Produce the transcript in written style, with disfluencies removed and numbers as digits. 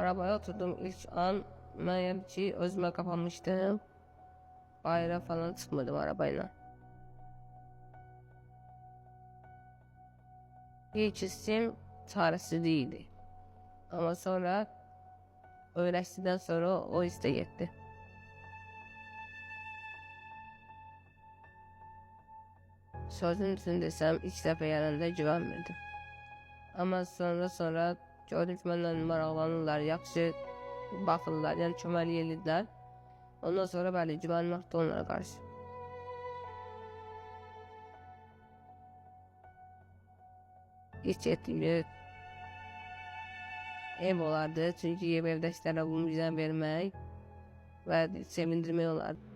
Arabaya oturdum ilk an meğer ki özüme kapanmıştım. Bayrağa falan çıkmadım arabayla. İlk hissim çaresi değildi. Ama sonra öğreştikten sonra o his de gitti. Sözün için desem ilk dəfə yanında güvenmirdim. Ama sonra gördüm ki mənlə maraqlanırlar, yaxşı baxırlar, yəni köməlik edirlər. Ondan sonra bəli, güvənmək də onlara qarşı. İlk getdiyim yer ev olardı. Çünki evdəkilərə bunu bizə vermək və sevindirmək olardı.